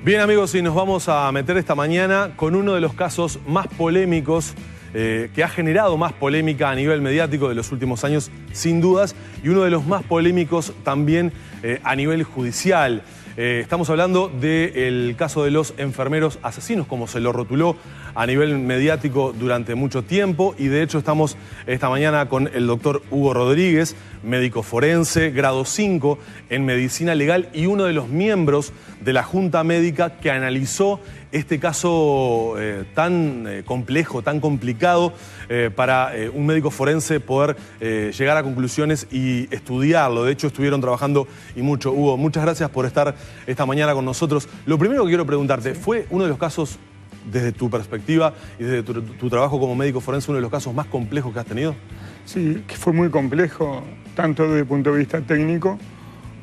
Bien, amigos, y nos vamos a meter esta mañana con uno de los casos más polémicos que ha generado más polémica a nivel mediático de los últimos años, sin dudas, y uno de los más polémicos también a nivel judicial. Estamos hablando del caso de los enfermeros asesinos, como se lo rotuló a nivel mediático durante mucho tiempo, y de hecho estamos esta mañana con el doctor Hugo Rodríguez, médico forense, grado 5 en medicina legal y uno de los miembros de la Junta Médica que analizó este caso tan complejo, tan complicado para un médico forense poder llegar a conclusiones y estudiarlo. De hecho, estuvieron trabajando y mucho. Hugo, muchas gracias por estar esta mañana con nosotros. Lo primero que quiero preguntarte, ¿fue uno de los casos, desde tu perspectiva y desde tu trabajo como médico forense, uno de los casos más complejos que has tenido? Sí, que fue muy complejo, tanto desde el punto de vista técnico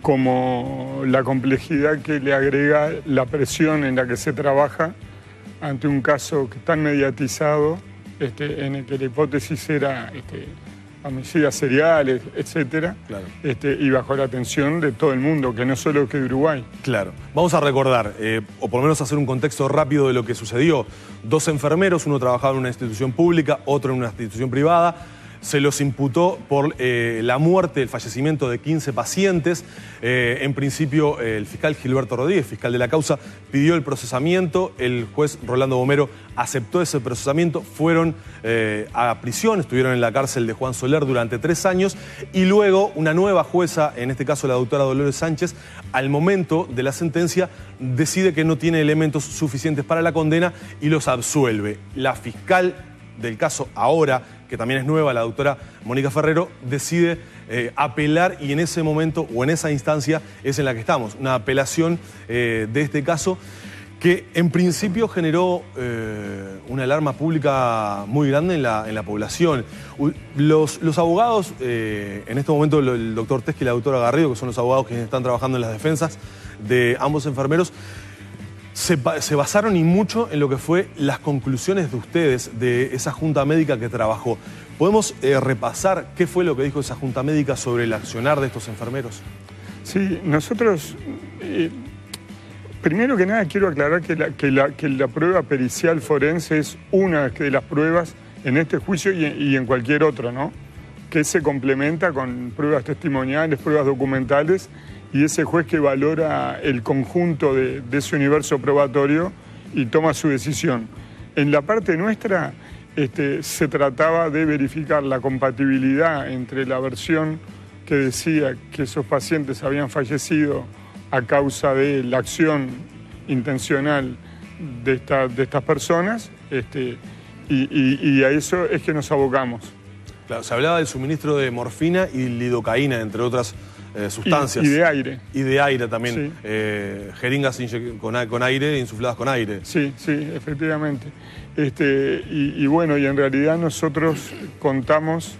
como la complejidad que le agrega la presión en la que se trabaja ante un caso tan mediatizado, en el que la hipótesis era homicidas seriales, etcétera, claro. Y bajo la atención de todo el mundo, que no solo que de Uruguay. Claro. Vamos a recordar, o por lo menos hacer un contexto rápido de lo que sucedió. 2 enfermeros, uno trabajaba en una institución pública, otro en una institución privada. Se los imputó por la muerte, el fallecimiento de 15 pacientes. En principio, el fiscal Gilberto Rodríguez, fiscal de la causa, pidió el procesamiento. El juez Rolando Bomero aceptó ese procesamiento. Fueron a prisión, estuvieron en la cárcel de Juan Soler durante 3 años. Y luego una nueva jueza, en este caso la doctora Dolores Sánchez, al momento de la sentencia, decide que no tiene elementos suficientes para la condena y los absuelve. La fiscal del caso ahora, que también es nueva, la doctora Mónica Ferrero, decide apelar, y en ese momento o en esa instancia es en la que estamos. Una apelación de este caso que en principio generó una alarma pública muy grande en la población. Los abogados, en este momento el doctor Teschi y la doctora Garrido, que son los abogados que están trabajando en las defensas de ambos enfermeros, se basaron y mucho en lo que fue las conclusiones de ustedes, de esa junta médica que trabajó. ¿Podemos repasar qué fue lo que dijo esa junta médica sobre el accionar de estos enfermeros? Sí, nosotros, primero que nada quiero aclarar que la prueba pericial forense es una de las pruebas en este juicio y en cualquier otro, ¿no? Que se complementa con pruebas testimoniales, pruebas documentales, y ese juez que valora el conjunto de ese universo probatorio y toma su decisión. En la parte nuestra se trataba de verificar la compatibilidad entre la versión que decía que esos pacientes habían fallecido a causa de la acción intencional de estas personas, y a eso es que nos abocamos. Claro, se hablaba del suministro de morfina y lidocaína, entre otras sustancias. Y de aire. Y de aire también. Sí. Jeringas con aire, insufladas con aire. Sí, sí, efectivamente. Y bueno, y en realidad nosotros contamos,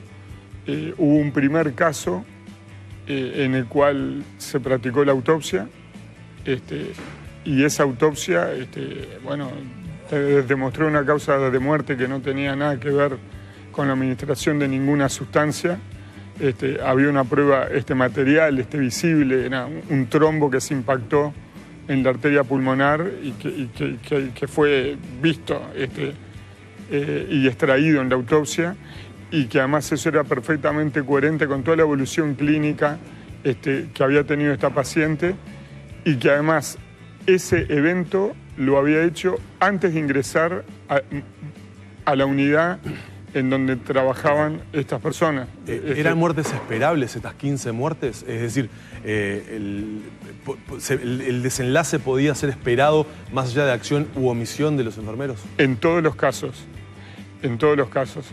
hubo un primer caso en el cual se practicó la autopsia, y esa autopsia, bueno, demostró una causa de muerte que no tenía nada que ver con la administración de ninguna sustancia. Había una prueba material, visible, era un trombo que se impactó en la arteria pulmonar y que fue visto y extraído en la autopsia, y que además eso era perfectamente coherente con toda la evolución clínica que había tenido esta paciente, y que además ese evento lo había hecho antes de ingresar a la unidad en donde trabajaban estas personas. ¿Eran muertes esperables estas 15 muertes? Es decir, el desenlace podía ser esperado más allá de acción u omisión de los enfermeros. En todos los casos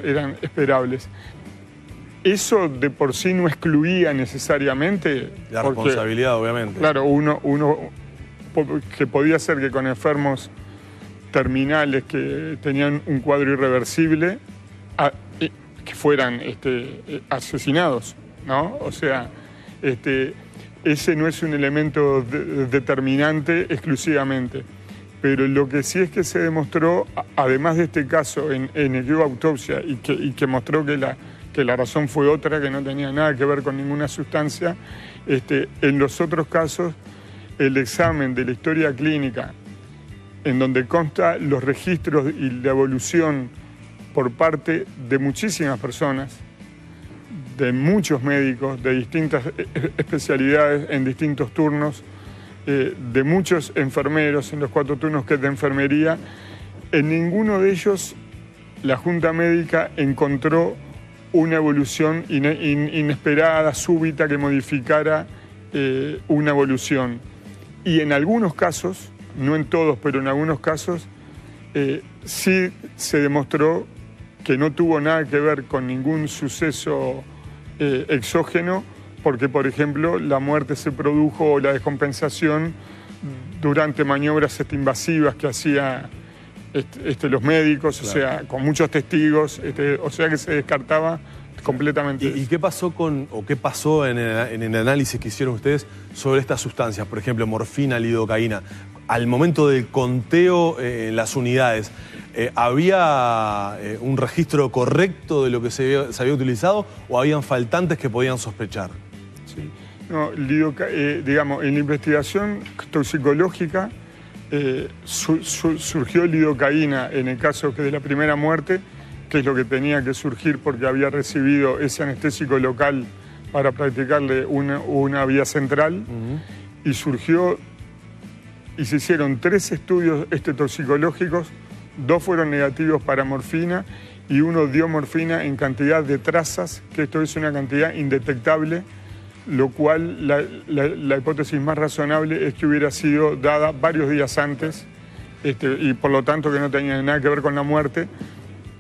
eran esperables. Eso de por sí no excluía necesariamente la responsabilidad, obviamente. Claro, uno que podía ser que con enfermos terminales que tenían un cuadro irreversible, que fueran asesinados, ¿no? O sea, ese no es un elemento determinante exclusivamente. Pero lo que sí es que se demostró, además de este caso en el que hubo autopsia y que mostró que la razón fue otra, que no tenía nada que ver con ninguna sustancia, en los otros casos el examen de la historia clínica en donde consta los registros y la evolución por parte de muchísimas personas, de muchos médicos, de distintas especialidades en distintos turnos, de muchos enfermeros en los 4 turnos que es de enfermería. En ninguno de ellos la Junta Médica encontró una evolución inesperada, súbita, que modificara una evolución. Y en algunos casos, no en todos, pero en algunos casos, sí se demostró que no tuvo nada que ver con ningún suceso exógeno, porque, por ejemplo, la muerte se produjo o la descompensación durante maniobras invasivas que hacían los médicos, claro. O sea, con muchos testigos, o sea que se descartaba completamente. ¿Y qué pasó qué pasó en el análisis que hicieron ustedes sobre estas sustancias? Por ejemplo, morfina, lidocaína. Al momento del conteo en las unidades, ¿había un registro correcto de lo que se había utilizado o habían faltantes que podían sospechar? Sí. No, digamos, en la investigación toxicológica surgió lidocaína en el caso de la primera muerte, que es lo que tenía que surgir porque había recibido ese anestésico local para practicarle una vía central. Y surgió, y se hicieron 3 estudios toxicológicos, 2 fueron negativos para morfina y 1 dio morfina en cantidad de trazas, que esto es una cantidad indetectable, lo cual la hipótesis más razonable es que hubiera sido dada varios días antes y por lo tanto que no tenía nada que ver con la muerte,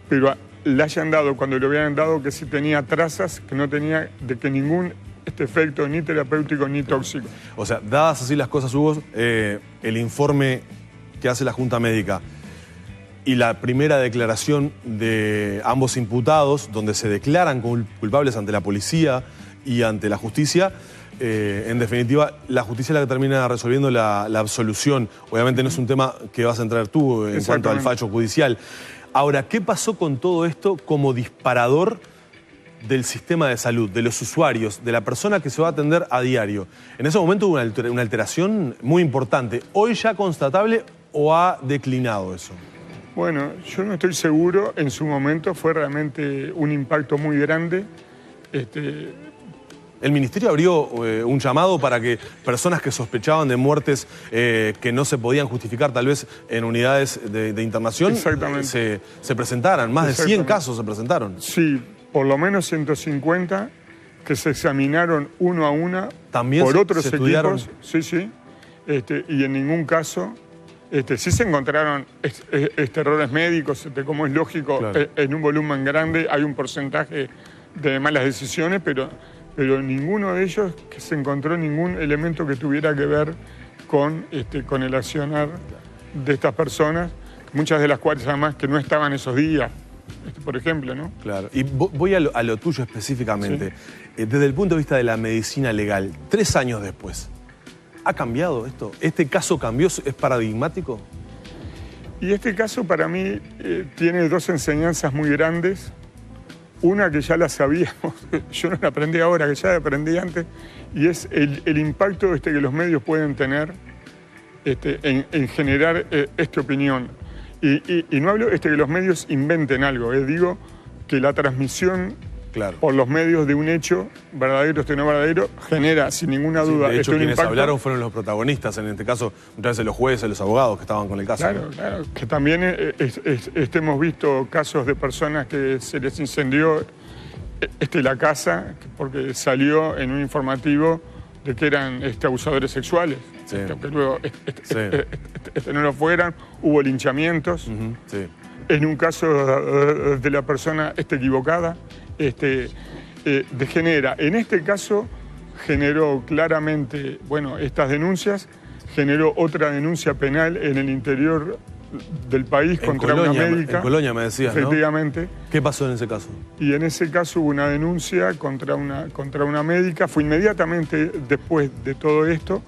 pero le hayan dado, cuando le hubieran dado, que sí tenía trazas, que no tenía de que ningún efecto ni terapéutico ni tóxico. O sea, dadas así las cosas, Hugo, el informe que hace la Junta Médica y la primera declaración de ambos imputados, donde se declaran culpables ante la policía y ante la justicia, en definitiva, la justicia es la que termina resolviendo la absolución. Obviamente no es un tema que vas a entrar tú en cuanto al fallo judicial. Ahora, ¿qué pasó con todo esto como disparador del sistema de salud, de los usuarios, de la persona que se va a atender a diario? En ese momento hubo una alteración muy importante. ¿Hoy ya constatable o ha declinado eso? Bueno, yo no estoy seguro. En su momento fue realmente un impacto muy grande. El Ministerio abrió un llamado para que personas que sospechaban de muertes que no se podían justificar tal vez en unidades de internación se presentaran. Más de 100 casos se presentaron. Sí, por lo menos 150 que se examinaron uno a una. ¿También por otros estudiaron? Equipos. Sí, sí. Y en ningún caso sí se encontraron errores médicos, como es lógico, claro. En un volumen grande hay un porcentaje de malas decisiones, pero ninguno de ellos que se encontró ningún elemento que tuviera que ver con el accionar de estas personas, muchas de las cuales además que no estaban esos días, por ejemplo, ¿no? Claro. Y voy a lo tuyo específicamente. Sí. Desde el punto de vista de la medicina legal, 3 años después, ¿ha cambiado esto? ¿Este caso cambió? ¿Es paradigmático? Y este caso para mí tiene 2 enseñanzas muy grandes. Una que ya la sabíamos, yo no la aprendí ahora, que ya la aprendí antes, y es el impacto que los medios pueden tener en generar esta opinión. Y no hablo que los medios inventen algo, digo que la transmisión claro. por los medios de un hecho, verdadero o no verdadero, genera sin ninguna duda de hecho, un quienes impacto. Hablaron fueron los protagonistas, en este caso, muchas veces los jueces, los abogados que estaban con el caso. Claro, ¿no? claro, que también hemos visto casos de personas que se les incendió la casa porque salió en un informativo de que eran abusadores sexuales. Sí. Que luego no lo fueran, hubo linchamientos. Sí. En un caso de la persona equivocada, degenera. En este caso generó claramente, bueno, estas denuncias, generó otra denuncia penal en el interior del país contra una médica. En Colonia me decías, efectivamente. ¿No? ¿Qué pasó en ese caso? Y en ese caso hubo una denuncia contra una médica. Fue inmediatamente después de todo esto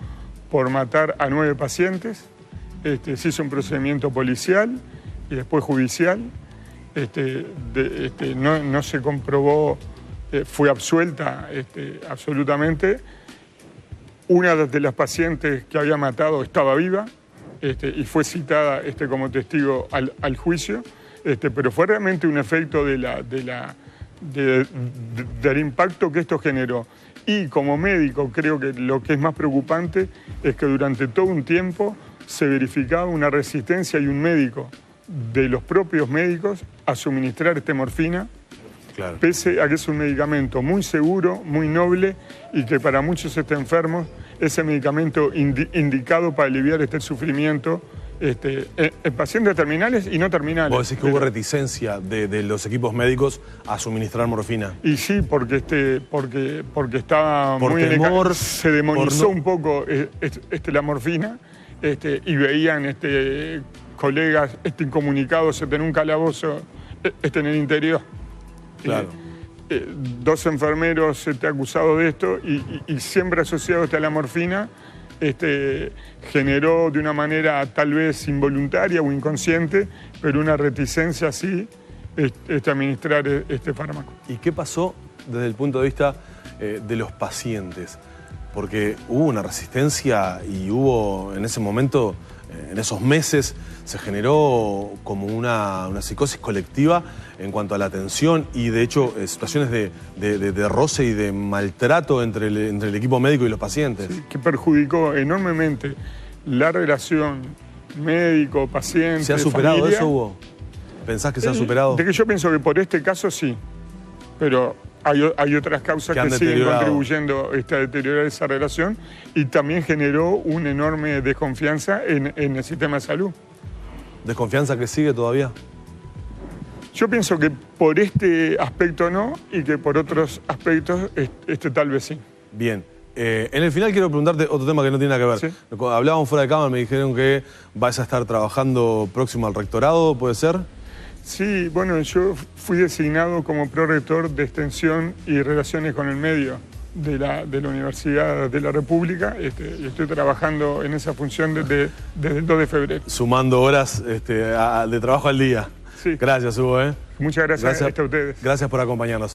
por matar a 9 pacientes. Se hizo un procedimiento policial y después judicial. No se comprobó, fue absuelta absolutamente. Una de las pacientes que había matado estaba viva. y fue citada como testigo al juicio, pero fue realmente un efecto del impacto que esto generó. Y como médico creo que lo que es más preocupante es que durante todo un tiempo se verificaba una resistencia y un médico de los propios médicos a suministrar morfina, claro, pese a que es un medicamento muy seguro, muy noble y que para muchos enfermos es el medicamento indicado para aliviar el sufrimiento en pacientes terminales y no terminales. ¿Vos decís que hubo reticencia de los equipos médicos a suministrar morfina? Y sí, porque estaba por muy temor, se demonizó un poco la morfina, y veían colegas incomunicados en un calabozo en el interior. Claro. 2 enfermeros acusados de esto y siempre asociados a la morfina, generó de una manera tal vez involuntaria o inconsciente, pero una reticencia así a administrar este fármaco. ¿Y qué pasó desde el punto de vista de los pacientes? Porque hubo una resistencia y hubo en ese momento, en esos meses, se generó como una psicosis colectiva en cuanto a la atención y de hecho situaciones de roce y de maltrato entre el equipo médico y los pacientes. Sí, que perjudicó enormemente la relación médico-paciente. ¿Se ha superado familia. eso, Hugo? ¿Pensás que se ha superado? De que yo pienso que por este caso sí, pero hay otras causas que siguen contribuyendo a deteriorar esa relación y también generó una enorme desconfianza en el sistema de salud. ¿Desconfianza que sigue todavía? Yo pienso que por este aspecto no y que por otros aspectos tal vez sí. Bien. En el final quiero preguntarte otro tema que no tiene nada que ver. ¿Sí? Hablábamos fuera de cámara, me dijeron que vas a estar trabajando próximo al rectorado, ¿puede ser? Sí, bueno, yo fui designado como prorector de Extensión y Relaciones con el Medio de la Universidad de la República y estoy trabajando en esa función desde el 2 de febrero. Sumando horas de trabajo al día. Sí. Gracias, Hugo. Muchas gracias a ustedes. Gracias por acompañarnos.